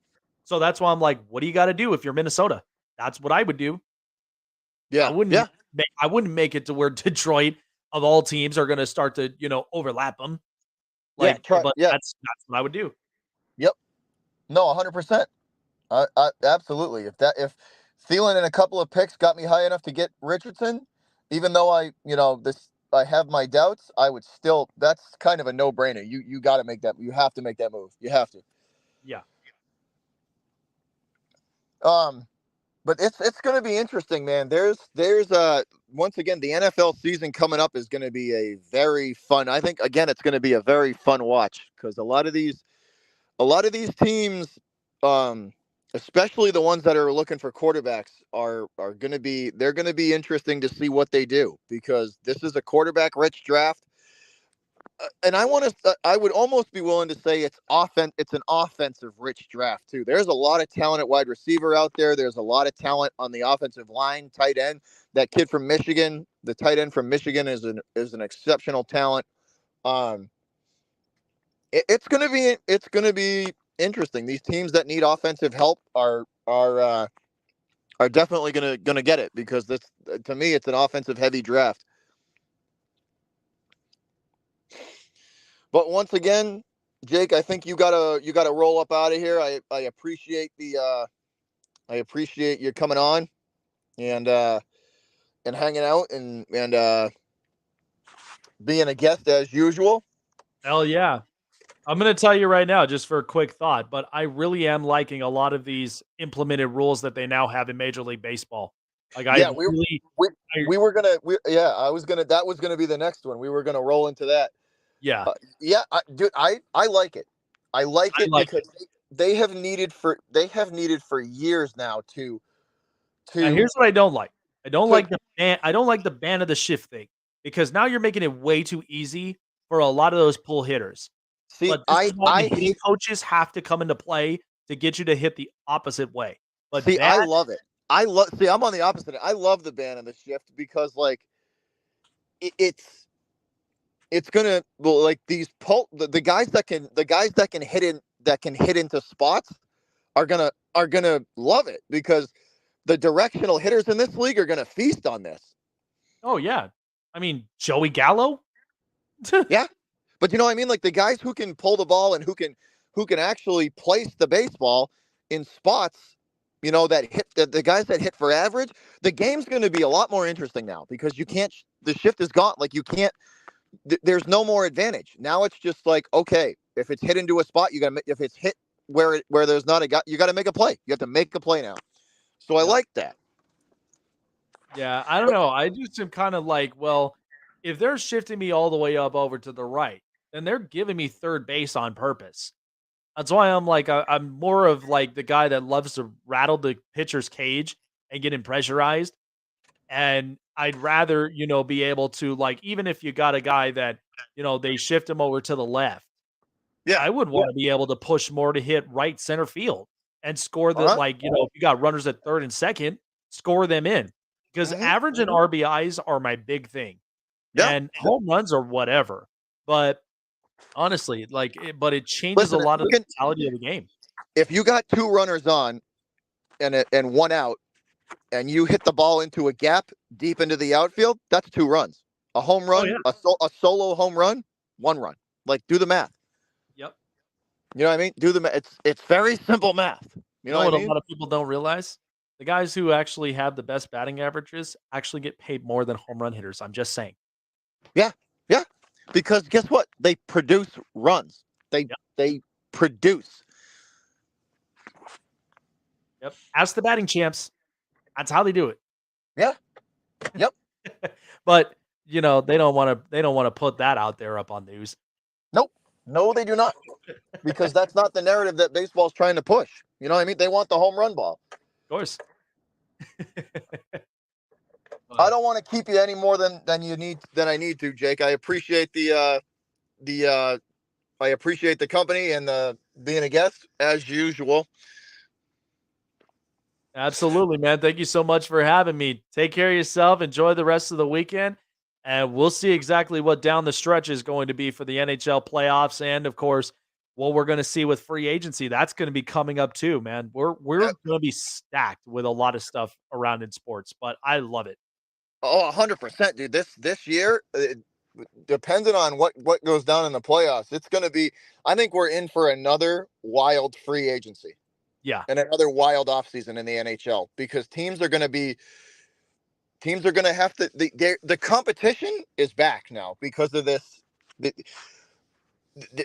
So that's why I'm like, what do you got to do if you're Minnesota? That's what I would do. I Yeah, wouldn't yeah, I wouldn't make it to where Detroit of all teams are going to start to, overlap them. yeah. But Yeah, that's what I would do. yep. No, 100%. Absolutely. If Thielen and a couple of picks got me high enough to get Richardson, even though I have my doubts, I would still. That's kind of a no brainer. You got to make that. You have to make that move. You have to. Yeah. Um, but it's going to be interesting, man. There's once again, the NFL season coming up is going to be a very fun. I think, again, it's going to be a very fun watch, because a lot of these teams, um, especially the ones that are looking for quarterbacks, are going to be they're going to be interesting to see what they do, because this is a quarterback rich draft. And I would almost be willing to say it's an offensive rich draft too. There's a lot of talent at wide receiver out there. There's a lot of talent on the offensive line, tight end. That kid from Michigan, the tight end from Michigan, is an exceptional talent. Um, it's gonna be interesting. These teams that need offensive help are definitely gonna get it, because this, to me, it's an offensive heavy draft. But once again, Jake, I think you gotta roll up out of here. I appreciate I appreciate you coming on and hanging out and being a guest as usual. Hell yeah. I'm going to tell you right now, just for a quick thought, but I really am liking a lot of these implemented rules that they now have in Major League Baseball. Like I Yeah, really, we I, we were gonna we yeah I was gonna that was gonna be the next one. We were gonna roll into that. yeah, Yeah, dude, I like it. I like I it like it. because they have needed for years now Now, to here's what I don't like. to I don't like the ban of the shift thing because now you're making it way too easy for a lot of those pull hitters. see. But this I is why I the hitting hate coaches have to come into play to get you to hit the opposite way. But See, I that love it. I'm on the opposite. I love the ban and the shift, because like it, it's gonna, well, like the guys that can hit into spots are gonna love it, because the directional hitters in this league are gonna feast on this. oh yeah. I mean, Joey Gallo? Yeah, but you know what I mean, like the guys who can pull the ball and who can actually place the baseball in spots, that hit the guys that hit for average. The game's going to be a lot more interesting now, because you can't. The shift is gone. Like, you can't. There's no more advantage now. It's just like, okay, if it's hit into a spot, you got to. If it's hit where there's not a guy, you got to make a play. You have to make a play now. So I Yep. like that. Yeah, I don't But know. I just am kind of like, well, if they're shifting me all the way up over to the right, then they're giving me third base on purpose. That's why I'm like, I'm more of like the guy that loves to rattle the pitcher's cage and get him pressurized. And I'd rather, be able to, like, even if you got a guy that, they shift him over to the left, yeah, I would yeah, want to be able to push more to hit right center field and score uh the, huh, like, if you got runners at third and second, score them in. because Hmm. average and RBIs are my big thing, Yeah. and home runs are whatever. But honestly, but it changes a Listen, lot of the mentality of the game. if you got two runners on and one out, and you hit the ball into a gap deep into the outfield, that's two runs. A home Oh run, yeah, a solo home run, one run. Like, do the math. yep. You know what I mean? Do the math. It's very simple math. You You know know what I what a mean? lot of people don't realize? The guys who actually have the best batting averages actually get paid more than home run hitters. I'm just saying. Yeah, yeah. Because guess what? They produce runs. They Yep, they produce. yep. Ask the batting champs. That's how they do it. Yeah. Yep. But they don't wanna put that out there up on news. Nope. No, they do not. Because that's not the narrative that baseball's trying to push. You know what I mean? They want the home run ball. Of course. I But don't want to keep you any more than I need to, Jake. I appreciate the I appreciate the company and being a guest as usual. absolutely, man. Thank you so much for having me. Take care of yourself. Enjoy the rest of the weekend. And we'll see exactly what down the stretch is going to be for the NHL playoffs. And of course, what we're going to see with free agency. That's going to be coming up too, man. We're going to be stacked with a lot of stuff around in sports, but I love it. Oh, 100%, dude. This year, depending on what goes down in the playoffs, it's going to be. I think we're in for another wild free agency Yeah. and another wild offseason in the NHL because teams are going to have to. The competition is back now because of this. The,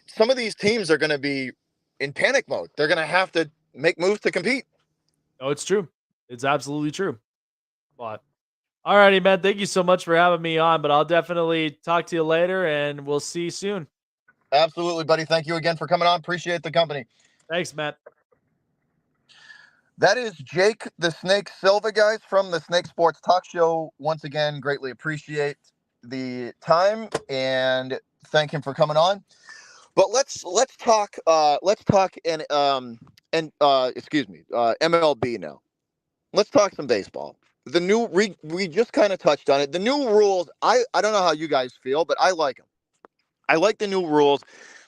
some of these teams are going to be in panic mode. They're going to have to make moves to compete. Oh, it's true. It's absolutely true. But all righty, man. Thank you so much for having me on. But I'll definitely talk to you later and we'll see you soon. Absolutely, buddy. Thank you again for coming on. Appreciate the company. Thanks, Matt. That is Jake the Snake Silva, guys, from the Snake Sports Talk Show. Once again, greatly appreciate the time and thank him for coming on. But let's talk and excuse me MLB now. Let's talk some baseball. We just kind of touched on it. The new rules. I don't know how you guys feel, but I like them. I like the new rules.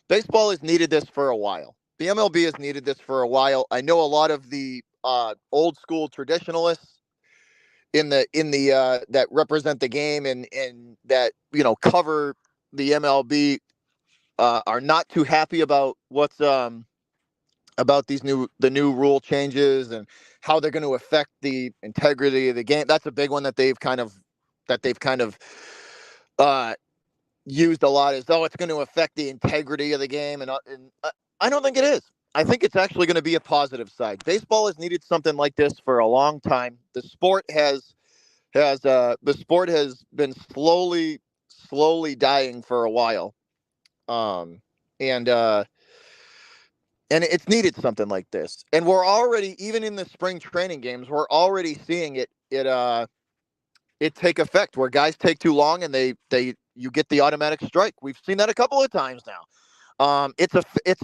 Baseball has needed this for a while. The MLB has needed this for a while. I know a lot of the old school traditionalists in the that represent the game and that cover the MLB are not too happy about what's about the new rule changes and how they're going to affect the integrity of the game. That's a big one that they've kind of uh, used a lot, as though it's going to affect the integrity of the game, and I don't think it is. I think it's actually going to be a positive side. Baseball has needed something like this for a long time. The sport has been slowly dying for a while, um, and and it's needed something like this. And we're already, even in the spring training games, we're already seeing it take effect where guys take too long and they you get the automatic strike. We've seen that a couple of times now. It's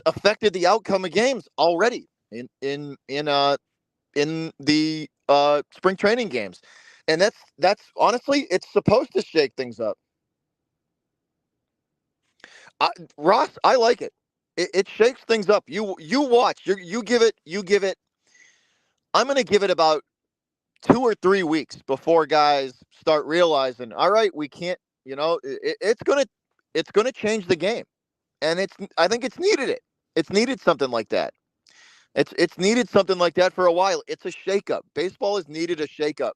affected the outcome of games already in the spring training games, and that's honestly it's supposed to shake things up. I, Ross, I like it. It shakes things up. You watch. You give it. I'm going to give it about 2 or 3 weeks before guys start realizing. All right, we can't. It's gonna change the game, and I think it's needed it. It's needed something like that. It's needed something like that for a while. It's a shakeup. Baseball has needed a shakeup.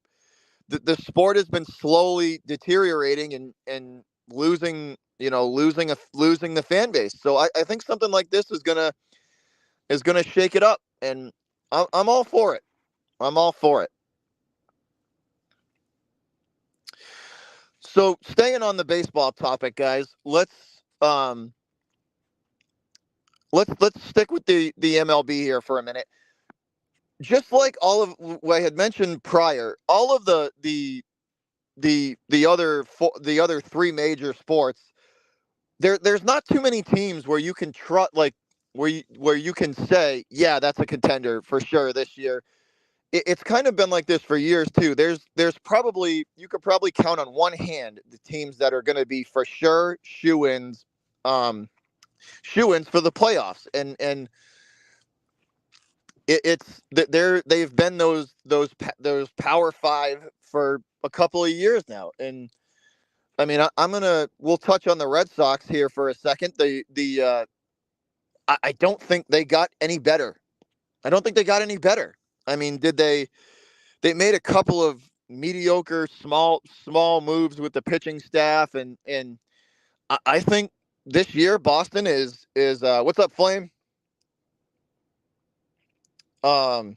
The sport has been slowly deteriorating and losing the fan base. So I think something like this is gonna shake it up, and I'm all for it. I'm all for it. So staying on the baseball topic, guys, um let's stick with the MLB here for a minute. Just like all of what I had mentioned prior, all of the other three major sports, there's not too many teams where you can trust, like where you can say, yeah, that's a contender for sure this year. it's kind of been like this for years too. There's probably, you could probably count on one hand the teams that are going to be for sure um, shoe-ins for the playoffs, and they've been those Power Five for a couple of years now, and I mean we'll touch on the Red Sox here for a second. I don't think they got any better. I don't think they got any better. I mean, did they? They made a couple of mediocre small moves with the pitching staff, and I think this year Boston is what's up, Flame? Um,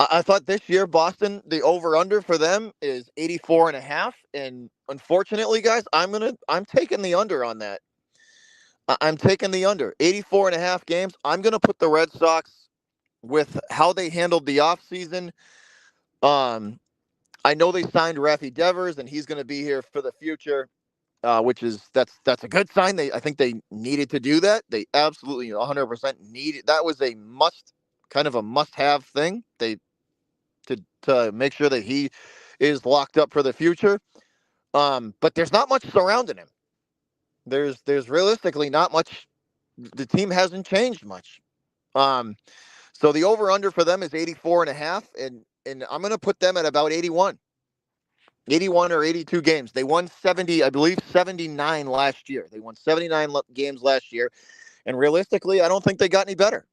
I thought this year Boston, the over under for them is 84 and a half, and unfortunately, guys, I'm taking the under on that. I'm taking the under 84 and a half games. I'm gonna put the Red Sox with how they handled the offseason. Um, I know they signed Rafi Devers, and he's going to be here for the future, which is that's a good sign. I think they needed to do that. They absolutely 100% needed. That was a kind of a must have thing. They to make sure that he is locked up for the future. But there's not much surrounding him. There's realistically not much. The team hasn't changed much. Um, so the over under for them is 84 and a half, and I'm going to put them at about 81 or 82 games. They won 70, I believe 79 last year. They won 79 games last year. And realistically, I don't think they got any better.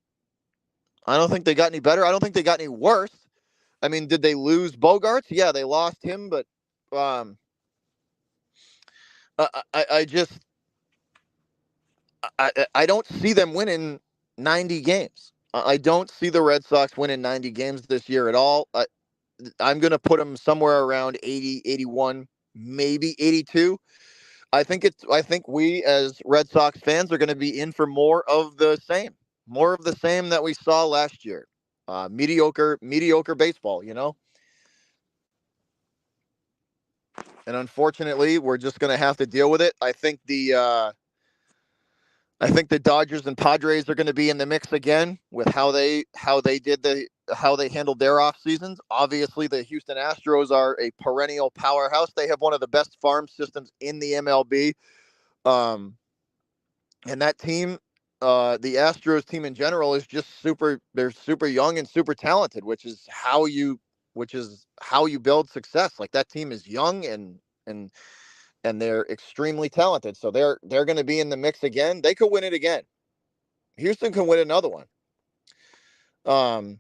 I don't think they got any better. I don't think they got any worse. I mean, did they lose Bogarts? Yeah, they lost him, but um, I just I don't see them winning 90 games. I don't see the Red Sox winning 90 games this year at all. I'm going to put them somewhere around 80, 81, maybe 82. I think we as Red Sox fans are going to be in for more of the same that we saw last year. Mediocre baseball, you know. And unfortunately, we're just going to have to deal with it. I think the Dodgers and Padres are going to be in the mix again with how they handled their off seasons. Obviously, the Houston Astros are a perennial powerhouse. They have one of the best farm systems in the MLB. Um, and that team, the Astros team in general, is just super. They're super young and super talented, which is how you build success. Like that team is young and and they're extremely talented. So they're going to be in the mix again. They could win it again. Houston can win another one. Um,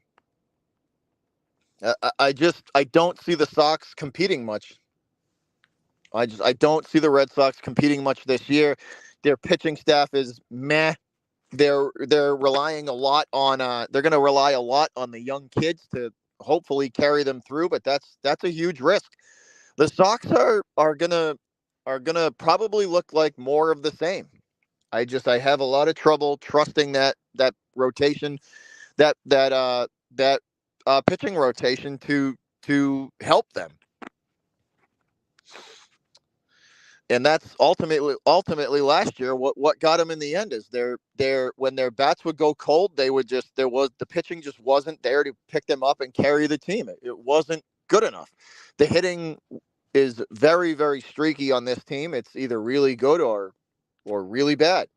I don't see the Sox competing much. I don't see the Red Sox competing much this year. Their pitching staff is meh. They're relying a lot on they're going to rely a lot on the young kids to hopefully carry them through, but that's a huge risk. The Sox are gonna probably look like more of the same. I have a lot of trouble trusting that rotation that pitching rotation to help them. And that's ultimately last year what got them in the end is their when their bats would go cold, they would just there was the pitching just wasn't there to pick them up and carry the team. It wasn't good enough. The hitting is very streaky on this team. It's either really good or really bad.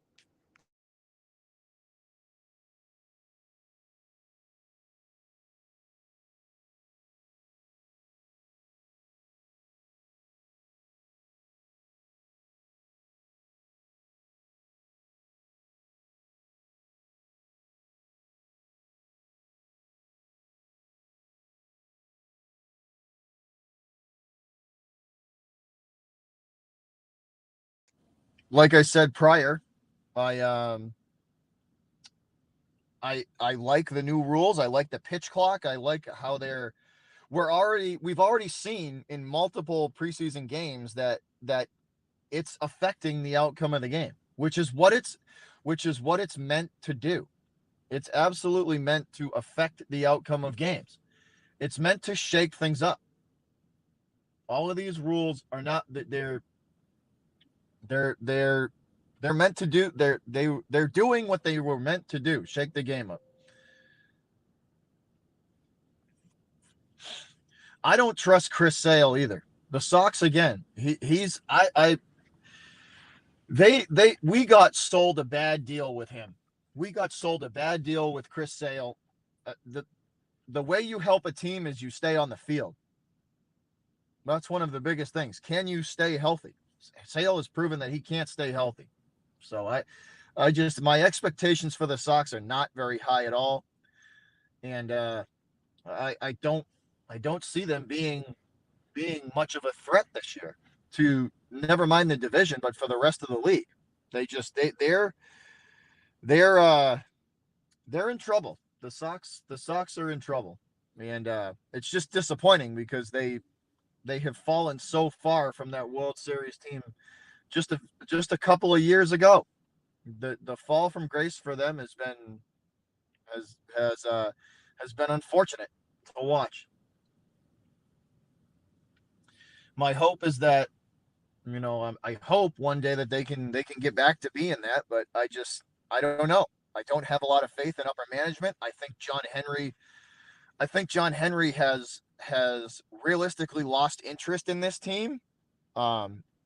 Like I said prior, I um I like the new rules. I like the pitch clock. I like how we've already seen in multiple preseason games that it's affecting the outcome of the game, which is what it's meant to do. It's absolutely meant to affect the outcome of games. It's meant to shake things up. All of these rules are not that they're they're they're meant to do they're doing what they were meant to do, shake the game up. I don't trust Chris Sale either. The Sox again. He's I they we got sold a bad deal with him. We got sold a bad deal with Chris Sale. The way you help a team is you stay on the field. That's one of the biggest things. Can you stay healthy? Sale has proven that he can't stay healthy. So I just my expectations for the Sox are not very high at all, and I don't see them being much of a threat this year. To never mind the division, but for the rest of the league, they just they're they're in trouble. The Sox are in trouble, and it's just disappointing because they have fallen so far from that World Series team just a couple of years ago. The fall from grace for them has has uh, has been unfortunate to watch. My hope is that I hope one day that they can get back to being that, but I don't know. I don't have a lot of faith in upper management. I think John Henry has realistically lost interest in this team.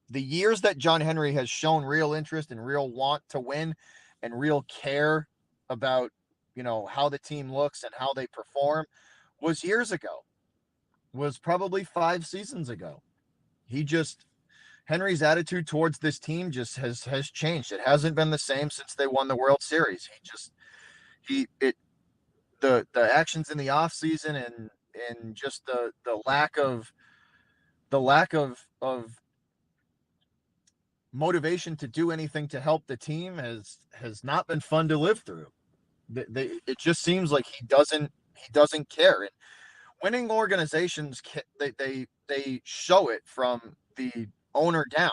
The years that John Henry has shown real interest and real want to win and real care about, how the team looks and how they perform was years ago, was probably 5 seasons ago. He just, Henry's attitude towards this team just has changed. It hasn't been the same since they won the World Series. He it the actions in the offseason and just the lack of motivation to do anything to help the team has not been fun to live through. It just seems like he doesn't care. And winning organizations, they show it from the owner down.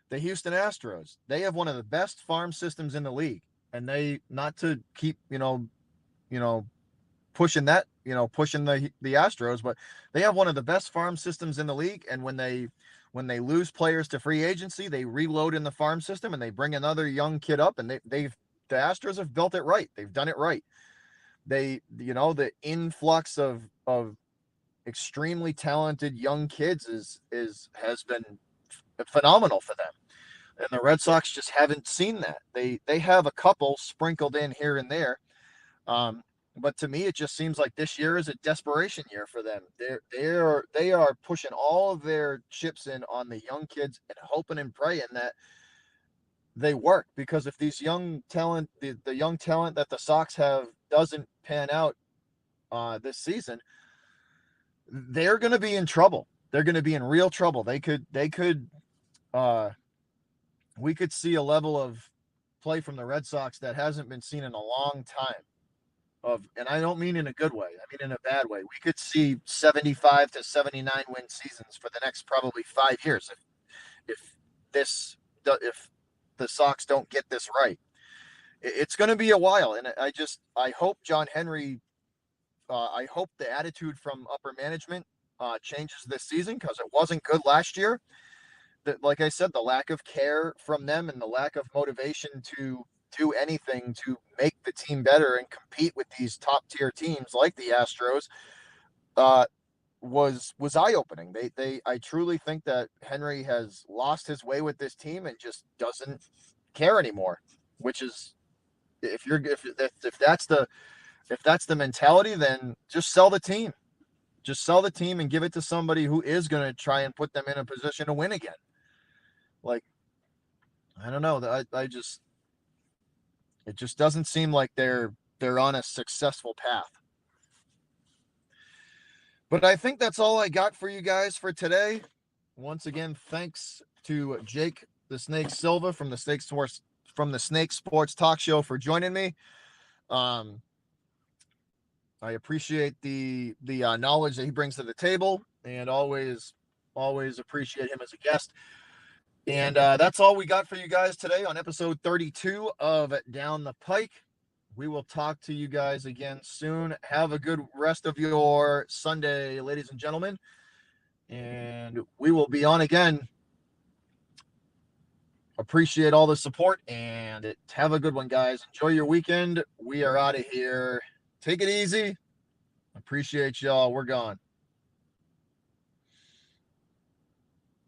The Houston Astros, they have one of the best farm systems in the league, and they, not to keep you know pushing the Astros, but they have one of the best farm systems in the league. And when they lose players to free agency, they reload in the farm system and they bring another young kid up, and the Astros have built it right. They've done it right. The influx of extremely talented young kids has been phenomenal for them. And the Red Sox just haven't seen that. They have a couple sprinkled in here and there. But to me, it just seems like this year is a desperation year for them. They are pushing all of their chips in on the young kids and hoping and praying that they work. Because if these young talent, the young talent that the Sox have doesn't pan out this season, they're going to be in trouble. They're going to be in real trouble. Uh, we could see a level of play from the Red Sox that hasn't been seen in a long time. And I don't mean in a good way. I mean in a bad way. We could see 75 to 79 win seasons for the next probably 5 years if this if the Sox don't get this right. It's going to be a while, and I hope John Henry. I hope the attitude from upper management changes this season, because it wasn't good last year. That, like I said, the lack of care from them and the lack of motivation to do anything to make the team better and compete with these top tier teams like the Astros uh, was eye opening. I truly think that Henry has lost his way with this team and just doesn't care anymore. Which is, if that's the mentality, then just sell the team. Just sell the team and give it to somebody who is going to try and put them in a position to win again. Like, I don't know. It just doesn't seem like they're on a successful path. But I think that's all I got for you guys for today. Once again, thanks to Jake the Snake Silva from the Snake Sports Talk Show for joining me. Um, I appreciate the knowledge that he brings to the table, and always appreciate him as a guest. And that's all we got for you guys today on episode 32 of Down the Pike. We will talk to you guys again soon. Have a good rest of your Sunday, ladies and gentlemen. And we will be on again. Appreciate all the support, and have a good one, guys. Enjoy your weekend. We are out of here. Take it easy. Appreciate y'all. We're gone.